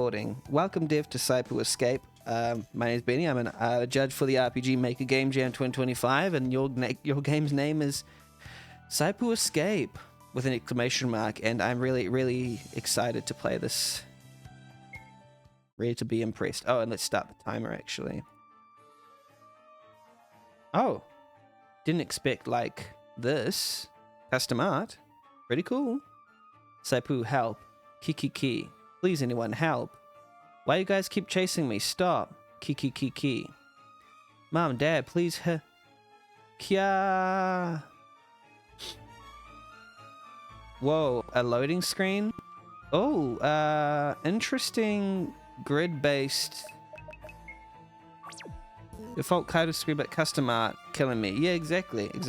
recording. Welcome, Dev, to Saipuu Escape. My name is Benny. I'm a judge for the RPG Maker Game Jam 2025, and your game's name is Saipuu Escape with an exclamation mark. And I'm really excited to play this. Ready to be impressed. Oh, and let's start the timer actually. Oh, didn't expect like this. Custom art, pretty cool. Saipuu, help. Ki. Please, anyone, help. Why you guys keep chasing me? Stop. Ki. Mom, Dad, please Kya. Whoa, a loading screen? Oh, interesting grid-based default kind of screen, but custom art killing me. Yeah, exactly. It's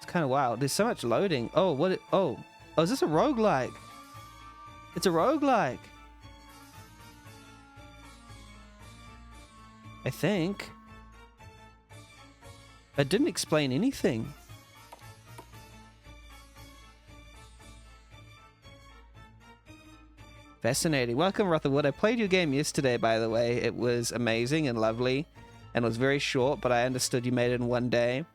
kind of wild. There's so much loading. Oh, oh, is this a roguelike? It's a roguelike. I think. It didn't explain anything. Fascinating. Welcome, Rutherwood. I played your game yesterday, by the way. It was amazing and lovely, and it was very short, but I understood you made it in one day.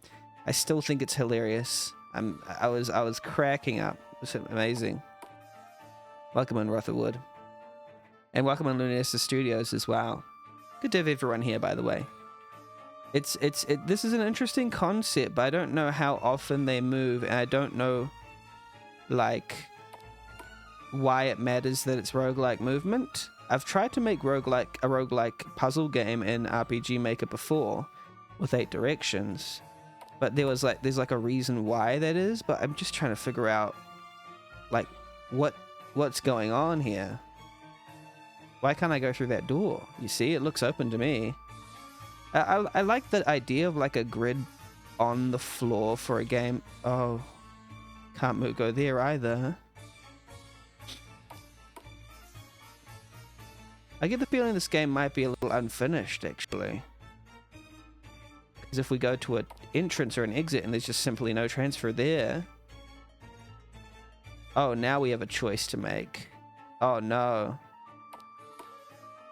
I still think it's hilarious. I was cracking up. It was amazing. Welcome in, Rutherwood. And welcome in Lunesta Studios as well. Good to have everyone here, by the way. This is an interesting concept, but I don't know how often they move, and I don't know, like, why it matters that it's roguelike movement. I've tried to make a roguelike puzzle game in RPG Maker before with 8 directions, but there's like a reason why that is, but I'm just trying to figure out like what's going on here. Why can't I go through that door? You see, it looks open to me. I like the idea of like a grid on the floor for a game. Oh, can't go there either. I get the feeling this game might be a little unfinished, actually. Because if we go to an entrance or an exit and there's just simply no transfer there. Oh, now we have a choice to make. Oh, no.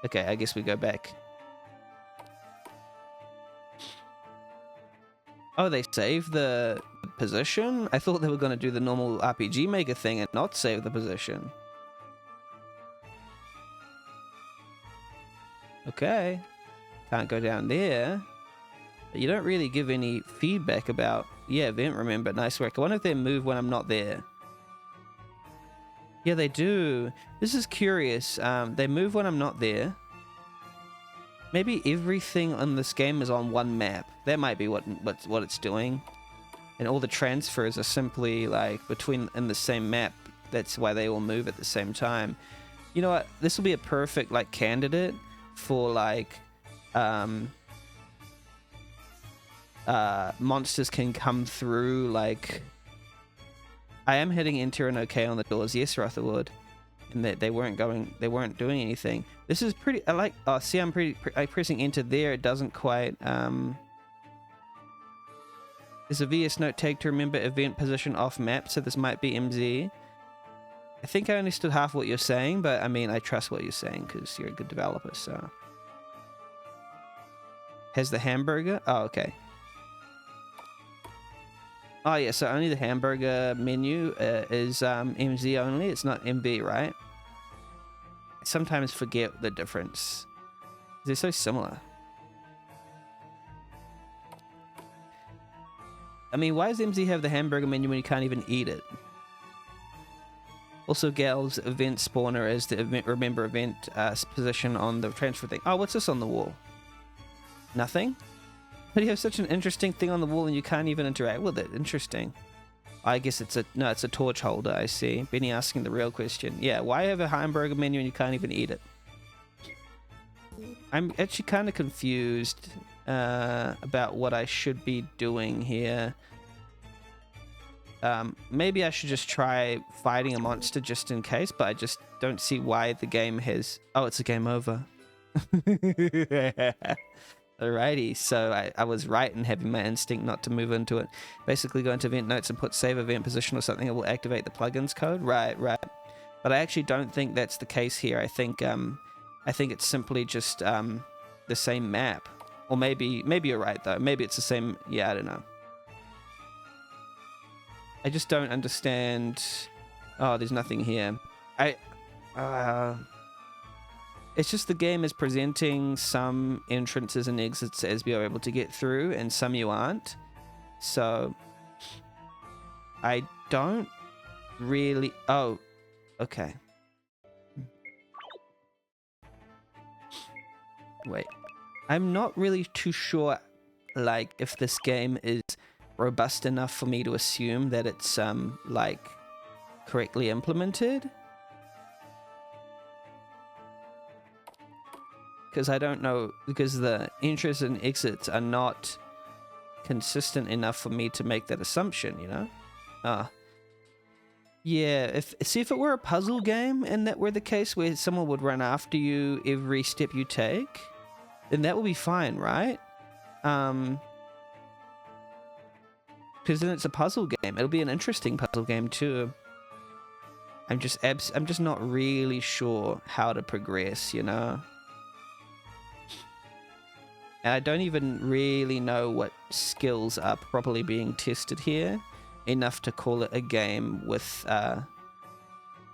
Okay, I guess we go back. Oh, they saved the position? I thought they were going to do the normal RPG Maker thing and not save the position. Okay, can't go down there. But you don't really give any feedback about, yeah, event remember, nice work. I wonder if they move when I'm not there. Yeah, they do. This is curious. They move when I'm not there. Maybe everything on this game is on one map. That might be what it's doing. And all the transfers are simply like in the same map. That's why they all move at the same time. You know what? This will be a perfect like candidate for like monsters can come through. Like, I am hitting enter and okay on the doors. Yes, Rutherwood. And they weren't doing anything. This is pretty. I like. Oh, see, I'm pressing enter there. It doesn't quite. There's a VS note tag to remember event position off map. So this might be MZ. I think I understood half what you're saying, but I mean, I trust what you're saying because you're a good developer, so. Has the hamburger? Oh, okay. Oh, yeah, so only the hamburger menu is MZ only. It's not MB, right? I sometimes forget the difference. They're so similar. I mean, why does MZ have the hamburger menu when you can't even eat it? Also, Gal's event spawner is the remember event position on the transfer thing. Oh, what's this on the wall? Nothing? But you have such an interesting thing on the wall and you can't even interact with it. Interesting. I guess it's a torch holder, I see. Benny asking the real question. Yeah, why have a hamburger menu and you can't even eat it? I'm actually kind of confused about what I should be doing here. Maybe I should just try fighting a monster just in case, but I just don't see why the game has... Oh, it's a game over. Alrighty, so I was right in having my instinct not to move into it. Basically go into event notes and put save event position or something. It will activate the plugins code. Right. But I actually don't think that's the case here. I think it's simply just the same map. Or maybe you're right though. Maybe it's the same. Yeah, I don't know. I just don't understand. Oh, there's nothing here. It's just the game is presenting some entrances and exits as you're able to get through, and some you aren't. So I don't really. Oh, okay. Wait. I'm not really too sure, like, if this game is robust enough for me to assume that it's, like, correctly implemented. Because I don't know, because the entries and exits are not consistent enough for me to make that assumption, you know? Yeah, see, if it were a puzzle game and that were the case where someone would run after you every step you take, then that would be fine, right? Because then it's a puzzle game. It'll be an interesting puzzle game too. I'm just not really sure how to progress, you know? And I don't even really know what skills are properly being tested here, enough to call it a game with,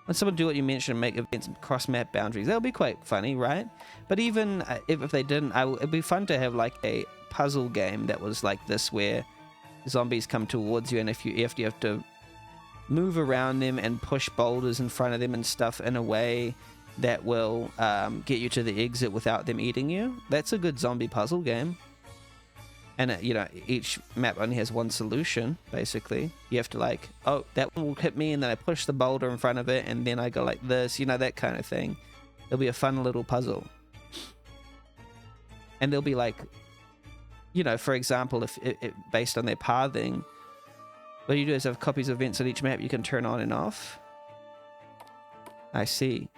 when someone do what you mentioned, make events cross map boundaries, that'll be quite funny, right? But even if they didn't, it'd be fun to have like a puzzle game that was like this, where zombies come towards you, and if you have to move around them and push boulders in front of them and stuff in a way that will get you to the exit without them eating you. That's a good zombie puzzle game. And you know, each map only has one solution, basically. You have to like, oh, that one will hit me, and then I push the boulder in front of it, and then I go like this, you know, that kind of thing. It'll be a fun little puzzle. And there'll be like, you know, for example, if based on their pathing, what you do is have copies of events on each map you can turn on and off. I see.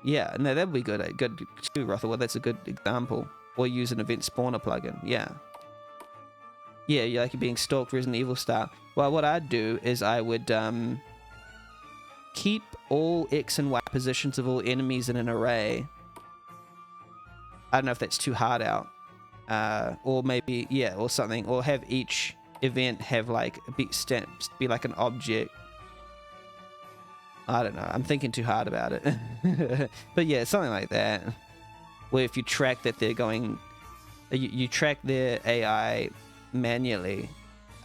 Yeah, no, that'd be good. Good too, Rotherwood. That's a good example. Or use an event spawner plugin. Yeah. Yeah, you're like you're being stalked Resident Evil style. Well, what I'd do is I would keep all X and Y positions of all enemies in an array. I don't know if that's too hard out. Or maybe, yeah, or something. Or have each event have like be like an object. I don't know. I'm thinking too hard about it. But yeah, something like that. Where if you track that they're going... You track their AI manually,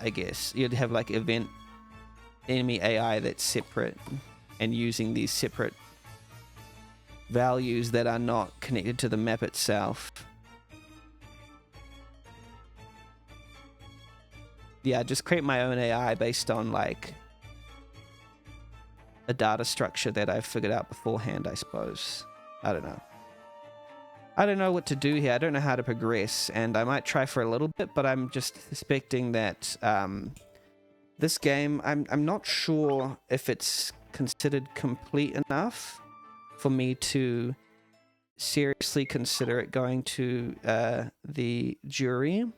I guess. You'd have like enemy AI that's separate and using these separate values that are not connected to the map itself. Yeah, just create my own AI based on like a data structure that I've figured out beforehand, I suppose. I don't know. I don't know what to do here. I don't know how to progress, and I might try for a little bit, but I'm just suspecting that this game, I'm not sure if it's considered complete enough for me to seriously consider it going to the jury.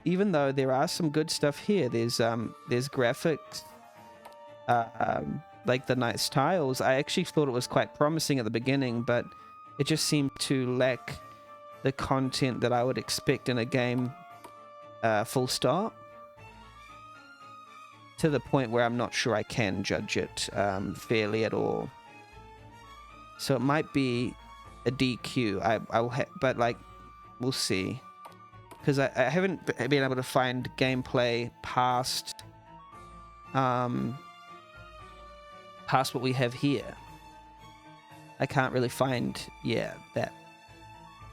Even though there are some good stuff here, there's graphics, like the nice tiles. I actually thought it was quite promising at the beginning, but it just seemed to lack the content that I would expect in a game, full stop. To the point where I'm not sure I can judge it fairly at all. So it might be a DQ. But like, we'll see. Because I haven't been able to find gameplay past what we have here. I can't really find, yeah, that.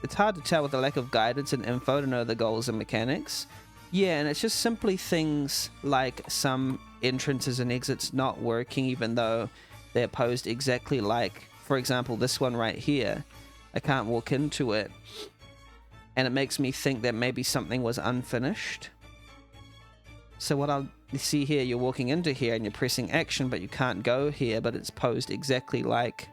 It's hard to tell with the lack of guidance and info to know the goals and mechanics. Yeah, and it's just simply things like some entrances and exits not working, even though they're posed exactly like, for example, this one right here. I can't walk into it. And it makes me think that maybe something was unfinished. So what I'll see here, you're walking into here and you're pressing action, but you can't go here, but it's posed exactly like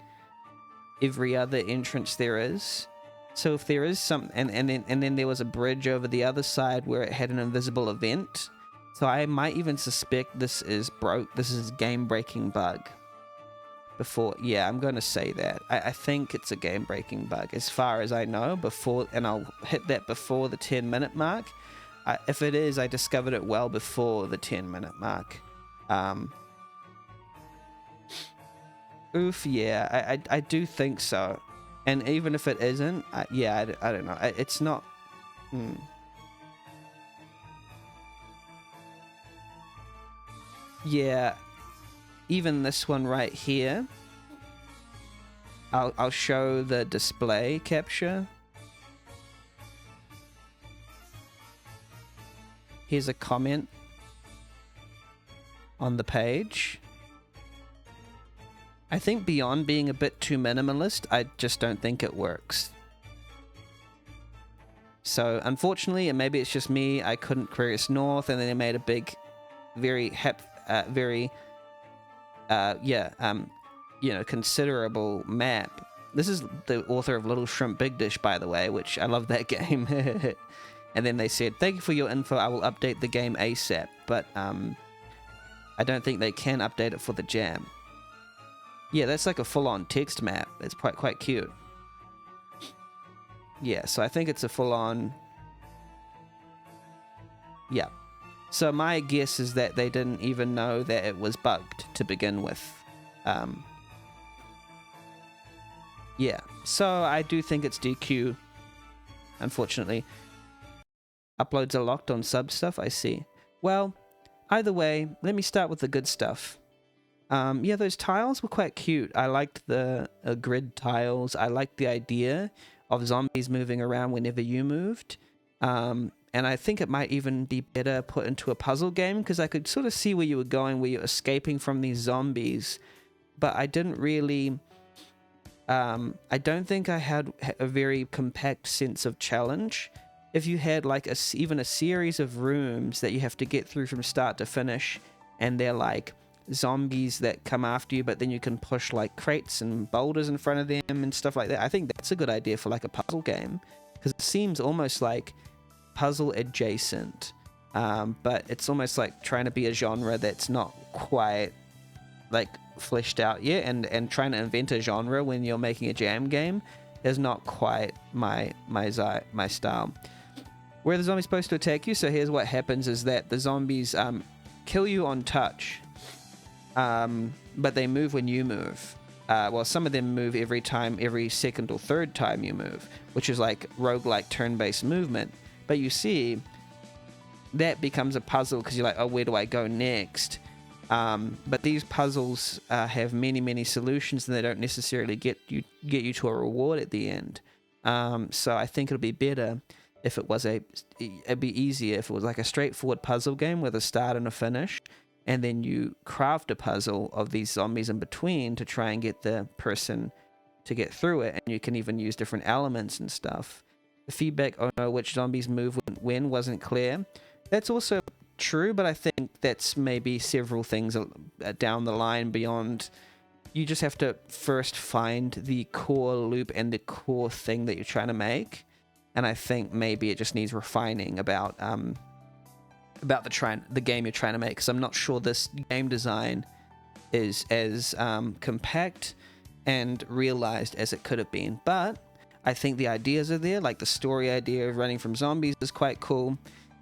every other entrance there is. So if there is some, and then there was a bridge over the other side where it had an invisible event, So I might even suspect this is broke. This is game-breaking bug. Before, yeah, I'm going to say that. I think it's a game-breaking bug, as far as I know. Before, and I'll hit that before the 10-minute mark. If it is, I discovered it well before the 10-minute mark. Oof, yeah, I do think so. And even if it isn't, yeah, I don't know. It's not. Yeah, even this one right here. I'll show the display capture. Here's a comment on the page. I think beyond being a bit too minimalist, I just don't think it works. So unfortunately, and maybe it's just me, I couldn't query this north, and then they made a big, very considerable map. This is the author of Little Shrimp Big Dish, by the way, which I love that game. And then they said, "Thank you for your info. I will update the game ASAP." But I don't think they can update it for the jam. Yeah, that's like a full-on text map. It's quite cute. Yeah, so I think it's a full-on. Yeah. So my guess is that they didn't even know that it was bugged to begin with. Yeah, so I do think it's DQ, unfortunately. Uploads are locked on sub stuff, I see. Well, either way, let me start with the good stuff. Yeah, those tiles were quite cute. I liked the grid tiles. I liked the idea of zombies moving around whenever you moved. And I think it might even be better put into a puzzle game, because I could sort of see where you were going, where you're escaping from these zombies. But I didn't really... I don't think I had a very compact sense of challenge. If you had like even a series of rooms that you have to get through from start to finish, and they're like zombies that come after you, but then you can push like crates and boulders in front of them and stuff like that. I think that's a good idea for like a puzzle game, because it seems almost like puzzle adjacent, but it's almost like trying to be a genre that's not quite like fleshed out yet, and trying to invent a genre when you're making a jam game is not quite my style. Where are the zombies supposed to attack you? So here's what happens is that the zombies kill you on touch, but they move when you move. Well, some of them move every second or third time you move, which is like roguelike turn-based movement. But you see, that becomes a puzzle, because you're like, oh, where do I go next? But these puzzles have many solutions, and they don't necessarily get you to a reward at the end. So I think it'll be better if it was it'd be easier if it was like a straightforward puzzle game with a start and a finish, and then you craft a puzzle of these zombies in between to try and get the person to get through it, and you can even use different elements and stuff. The feedback, oh no, which zombies move when wasn't clear. That's also true, but I think that's maybe several things down the line beyond. You just have to first find the core loop and the core thing that you're trying to make, and I think maybe it just needs refining about the game you're trying to make, because I'm not sure this game design is as compact and realized as it could have been. But I think the ideas are there, like the story idea of running from zombies is quite cool.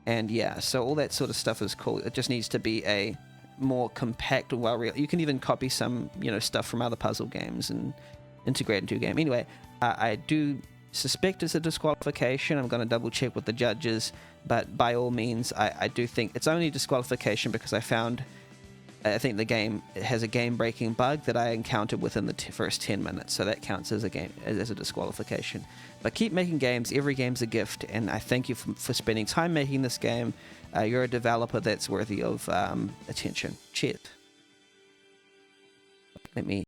And yeah, so all that sort of stuff is cool. It just needs to be a more compact, you can even copy some, stuff from other puzzle games and integrate into a game. Anyway, I do suspect it's a disqualification. I'm going to double check with the judges, but by all means, I do think it's only disqualification because I think the game has a game-breaking bug that I encountered within the first 10 minutes, so that counts as a disqualification. But keep making games. Every game's a gift, and I thank you for spending time making this game. You're a developer that's worthy of attention. Cheers. Let me